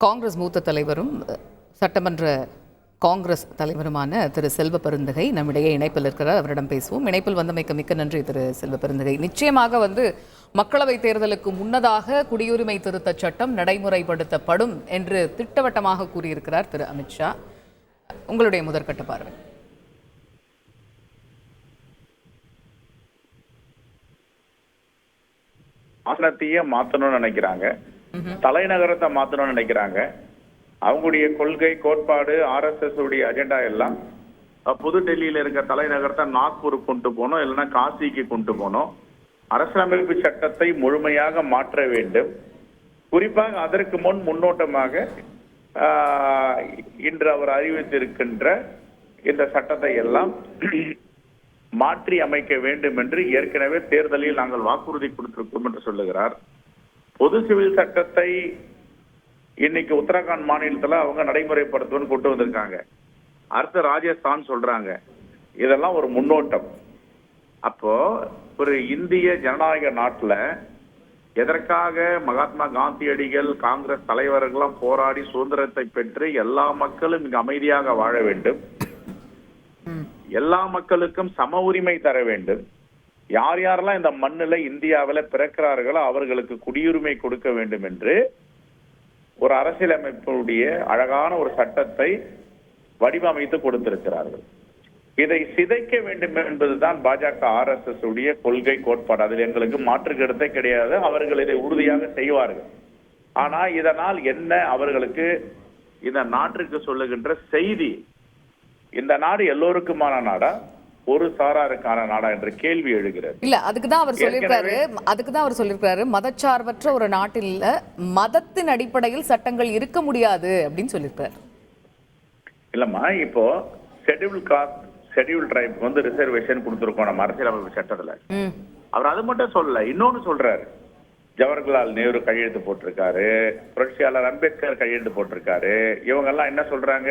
காங்கிரஸ் மூத்த தலைவரும் சட்டமன்ற காங்கிரஸ் தலைவருமான திரு செல்வ பெருந்தகை நம்மிடையே இணைப்பில் இருக்கிறார். அவரிடம் பேசுவோம். இணைப்பில் வந்தமைக்கு மிக்க நன்றி திரு செல்வ பெருந்தகை. நிச்சயமாக மக்களவை தேர்தலுக்கு முன்னதாக குடியுரிமை திருத்த சட்டம் நடைமுறைப்படுத்தப்படும் என்று திட்டவட்டமாக கூறியிருக்கிறார் திரு அமித்ஷா. உங்களுடைய முதற்கட்ட பார்வை. ஆசனத்தையே மாத்தணும்னு நினைக்கிறாங்க, தலைநகரத்தை மாத்தணும்னு நினைக்கிறாங்க. அவங்களுடைய கொள்கை கோட்பாடு RSS உடைய அஜெண்டா எல்லாம் புதுடெல்லியில இருக்க தலைநகரத்தை நாக்பூருக்கு கொண்டு போனோம், இல்லைன்னா காசிக்கு கொண்டு போனோம். அரசியலமைப்பு சட்டத்தை முழுமையாக மாற்ற வேண்டும். குறிப்பாக அதற்கு முன்னோட்டமாக இன்று அவர் அறிவித்திருக்கின்ற இந்த சட்டத்தை எல்லாம் மாற்றி அமைக்க வேண்டும் என்று ஏற்கனவே தேர்தலில் நாங்கள் வாக்குறுதி கொடுத்திருக்கோம் என்று சொல்லுகிறார். பொது சிவில் சட்டத்தை இன்னைக்கு உத்தரகாண்ட் மாநிலத்துல அவங்க நடைமுறைப்படுத்துவன்னு கொண்டு வந்திருக்காங்க. அடுத்த ராஜஸ்தான் சொல்றாங்க. இதெல்லாம் ஒரு முன்னோட்டம். அப்போ ஒரு இந்திய ஜனநாயக நாட்டுல எதற்காக மகாத்மா காந்தியடிகள் காங்கிரஸ் தலைவர்கள்லாம் போராடி சுதந்திரத்தை பெற்று எல்லா மக்களும் இங்கு அமைதியாக வாழ வேண்டும், எல்லா மக்களுக்கும் சம உரிமை தர வேண்டும், யார் யாரெல்லாம் இந்த மண்ணில் இந்தியாவில் பிறக்கிறார்களோ அவர்களுக்கு குடியுரிமை கொடுக்க வேண்டும் என்று ஒரு அரசியலமைப்புடைய அழகான ஒரு சட்டத்தை வடிவமைத்து கொடுத்திருக்கிறார்கள். இதை சிதைக்க வேண்டும் என்பதுதான் பாஜக RSS உடைய கொள்கை கோட்பாடு. அதில் எங்களுக்கு மாற்று கருத்தே கிடையாது. அவர்கள் இதை உறுதியாக செய்வார்கள். ஆனா இதனால் என்ன அவர்களுக்கு இந்த நாட்டிற்கு சொல்லுகின்ற செய்தி, இந்த நாடு எல்லோருக்குமான நாடா ஒரு சாராருக்கான நாடா என்ற கேள்வி எழுகிறது. இல்ல, அதுக்குதான் அவர் சொல்லியிருக்காரு மதச்சார்பற்ற ஒரு நாட்டில் மதத்தின் அடிப்படையில் சட்டங்கள் இருக்க முடியாது அப்படின்னு சொல்லியிருக்காரு. இல்லம்மா, இப்போ schedule cost schedule try reservation கொடுத்திருக்கோம் நம்ம அரசியலமைப்பு சட்டத்துல. அவர் அது மட்டும் சொல்லல, இன்னொன்னு சொல்றாரு. ஜவஹர்லால் நேரு கையெழுத்து போட்டிருக்காரு, புரட்சியாளர் அம்பேத்கர் கையெழுத்து போட்டிருக்காரு. இவங்க எல்லாம் என்ன சொல்றாங்க,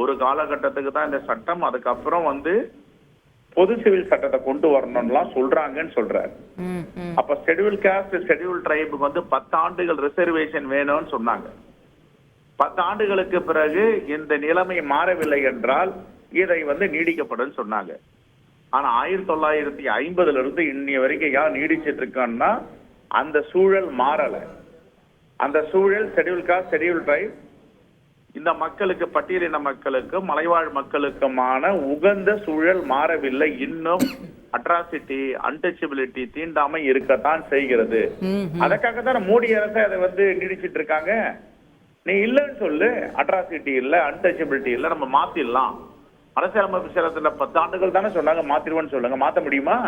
ஒரு காலகட்டத்துக்கு தான் இந்த சட்டம், அதுக்கப்புறம் பொது சிவில் சட்டத்தை கொண்டு வரணும்லாம் சொல்றாங்கன்னு சொல்றாரு. அப்ப ஷெட்யூல் காஸ்ட் ஷெட்யூல் ட்ரைபுக்கு 10 ஆண்டுகள் ரிசர்வேஷன் வேணும்னு சொன்னாங்க. 10 ஆண்டுகளுக்கு பிறகு இந்த நிலைமை மாறவில்லை என்றால் இதை நீடிக்கப்படும் சொன்னாங்க. ஆனா 1950 இருந்து இன்னைய வரைக்கும் யார் நீடிச்சிட்டு இருக்கான்னா அந்த சூழல் மாறல. அந்த சூழல் ஷெட்யூல் காஸ்ட் ஷெட்யூல் ட்ரைப் இந்த மக்களுக்கு, பட்டியலின மக்களுக்கும் மலைவாழ் மக்களுக்குமான உகந்த சூழல் மாறவில்லை. இன்னும் அட்ராசிட்டி, அன்டச்சபிலிட்டி, தீண்டாமை இருக்கத்தான் செய்கிறது. அதுக்காக தான் மோடி அரசு அதை நீடிச்சிட்டு இருக்காங்க. நீ இல்லைன்னு சொல்லு, அட்ராசிட்டி இல்ல, அன்டச்சபிலிட்டி இல்ல, நம்ம மாத்திடலாம். அரசியலமைப்பு சட்டத்துல 10 ஆண்டுகள் தானே சொன்னாங்க, மாத்திருவோன்னு சொல்லுங்க. மாத்த முடியுமா?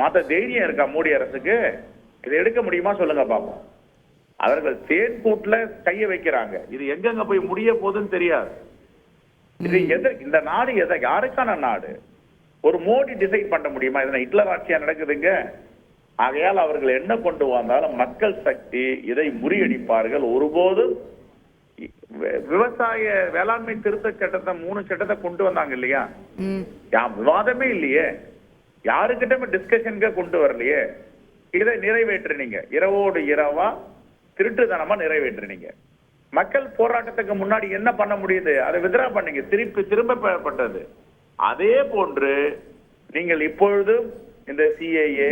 மாத்த தைரியம் இருக்கா மோடி அரசுக்கு? இதை எடுக்க முடியுமா சொல்லுங்க பாப்போம். அவர்கள் தேன் கூட்டுல கைய வைக்கிறாங்க. இது எங்கெங்க போய் முடிய போகுதுன்னு தெரியாது. இது இந்த நாடு யாருக்கான நாடு? ஒரு மோடி டிசைட் பண்ண முடியுமா? இதனை ஹிட்லர் ஆட்சியா நடக்குதுங்க. ஆகையால் அவர்கள் என்ன கொண்டு வந்தாலும் மக்கள் சக்தி இதை முறியடிப்பார்கள். ஒருபோதும் விவசாய வேளாண்மை திருத்த சட்டத்தை 3 சட்டத்தை கொண்டு வந்தாங்க இல்லையா, விவாதமே இல்லையே, யாருக்கிட்ட டிஸ்கஷனுக்கு கொண்டு வரலையே. இதை நிறைவேற்றினீங்க, இரவோடு இரவா திருட்டுத்தனமா நிறைவேற்றினீங்க. மக்கள் போராட்டத்துக்கு முன்னாடி என்ன பண்ண முடியுது, அதை வித்ரா பண்ணீங்க, திரும்ப பெறப்பட்டது. அதே போன்று நீங்கள் இப்பொழுதும் இந்த CAA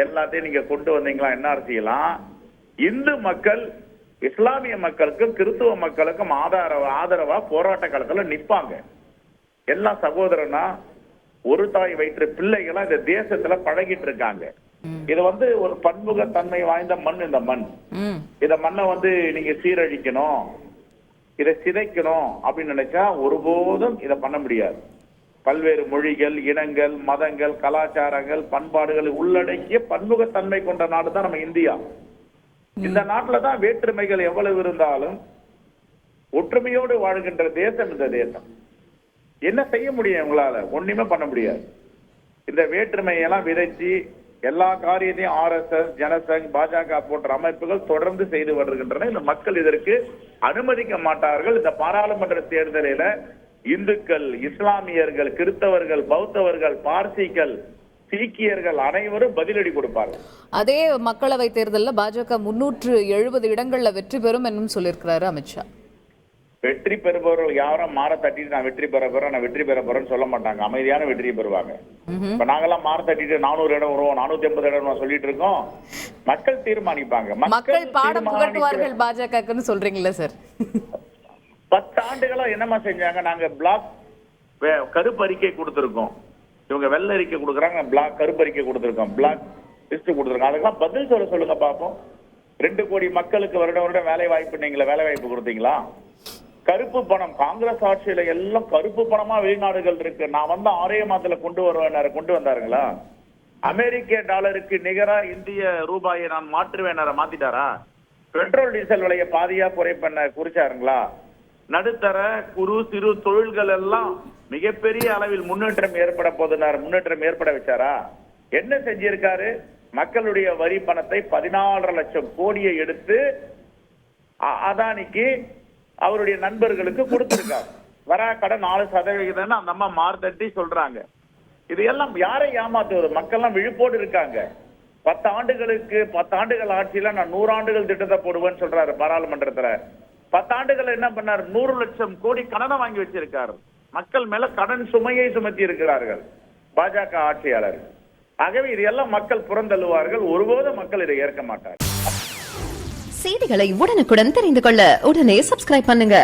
எல்லாத்தையும் நீங்க கொண்டு வந்தீங்களா, என்ன செய்யலாம்? இந்து மக்கள் இஸ்லாமிய மக்களுக்கும் கிறிஸ்துவ மக்களுக்கும் ஆதரவா போராட்ட காலத்துல நிப்பாங்க. எல்லாம் சகோதரனா ஒரு தாய் வயிற்று பிள்ளைகளா இந்த தேசத்துல பழகிட்டு இருக்காங்க. இது ஒரு பன்முக தன்மை வாய்ந்த மண். இந்த மண், இந்த மண்ணை நீங்க சீரழிக்கணும், இதை சிதைக்கணும் அப்படின்னு நினைச்சா ஒருபோதும் இதை பண்ண முடியாது. பல்வேறு மொழிகள், இனங்கள், மதங்கள், கலாச்சாரங்கள், பண்பாடுகளை உள்ளடக்கிய பன்முகத்தன்மை கொண்ட நாடு தான் நம்ம இந்தியா. இந்த நாட்டுலதான் வேற்றுமைகள் எவ்வளவு இருந்தாலும் ஒற்றுமையோடு வாழ்கின்ற தேசம் இந்த தேசம். என்ன செய்ய முடியும் உங்களால? ஒண்ணுமே பண்ண முடியாது. இந்த வேற்றுமையெல்லாம் விதைச்சு எல்லா காரியத்தையும் RSS, ஜனசங், பாஜக போன்ற அமைப்புகள் தொடர்ந்து செய்து வருகின்றன. இந்த மக்கள் இதற்கு அனுமதிக்க மாட்டார்கள். இந்த பாராளுமன்ற தேர்தலில் இந்துக்கள், இஸ்லாமியர்கள், கிறிஸ்தவர்கள், பௌத்தவர்கள், பார்சிகள், சீக்கியர்கள் அனைவரும் பதிலடி கொடுப்பார்கள். அதே மக்களவை தேர்தலில் பாஜக 370 இடங்கள்ல வெற்றி பெறும் என்னும் சொல்லியிருக்கிறாரு அமித்ஷா. வெற்றி பெறுபவர்கள் யாரும் மாற தட்டிட்டு நான் வெற்றி பெற போறேன், நான் வெற்றி பெற போறேன்னு சொல்ல மாட்டாங்க. அமைதியான வெற்றியை பெறுவாங்க. இப்ப நாங்கெல்லாம் மாற தட்டிட்டு 400 இடம் வருவோம், 450 இடம் சொல்லிட்டு இருக்கோம். மக்கள் தீர்மானிப்பாங்க. மக்கள் பாடம் புகட்டுவார்கள் பாஜகன்னு சொல்றீங்களா சார்? 10 ஆண்டுகளா என்னமா செஞ்சாங்க? நாங்க பிளாக் கருப்பு அறிக்கை கொடுத்திருக்கோம், இவங்க வெள்ளை அறிக்கை கொடுக்குறாங்க, பிளாக் கருப்பு அறிக்கை கொடுத்திருக்கோம், பிளாக் லிஸ்ட் கொடுத்திருக்கோம். அதுக்கெல்லாம் பதில் சொல்லுங்க பாப்போம். 2 கோடி மக்களுக்கு வருடம் வேலை வாய்ப்பு, நீங்கள வேலை வாய்ப்பு கொடுத்தீங்களா? கருப்பு பணம் காங்கிரஸ் ஆட்சியில எல்லாம் கருப்பு பணமா வெளிநாடுகள் இருக்கு. நான் வந்து 6 மாதத்துல கொண்டு வந்தாருங்களா? அமெரிக்க டாலருக்கு நிகரா இந்திய ரூபாயை நான் மாற்றுவேன், மாத்திட்டாரா? பெட்ரோல் டீசல் விலையை பாதியா குறிச்சாருங்களா? நடுத்தர குறு சிறு தொழில்கள் எல்லாம் மிகப்பெரிய அளவில் முன்னேற்றம் ஏற்பட வச்சாரா? என்ன செஞ்சிருக்காரு? மக்களுடைய வரி பணத்தை 14.5 லட்சம் கோடியை எடுத்து அதானிக்கு அவருடைய நண்பர்களுக்கு கொடுத்திருக்காரு. வரா கடன் 4% அந்த அம்மா மார்த்தட்டி சொல்றாங்க. இது எல்லாம் யாரை ஏமாத்துவது? மக்கள் விழிப்போடு இருக்காங்க. 10 ஆண்டுகள் ஆட்சியில நான் 100 ஆண்டுகள் திட்டத்தை போடுவேன்னு சொல்றாரு பாராளுமன்றத்துல. 10 ஆண்டுகள் என்ன பண்ணாரு? 100 லட்சம் கோடி கடனை வாங்கி வச்சிருக்காரு. மக்கள் மேல கடன் சுமையை சுமத்தி இருக்கிறார்கள் பாஜக ஆட்சியாளர். ஆகவே இதெல்லாம் மக்கள் புறந்தள்ளுவார்கள். ஒருபோதும் மக்கள் இதை ஏற்க மாட்டார்கள். செய்திகளை உடனுக்குடன் தெரிந்து கொள்ள உடனே சப்ஸ்கிரைப் பண்ணுங்க.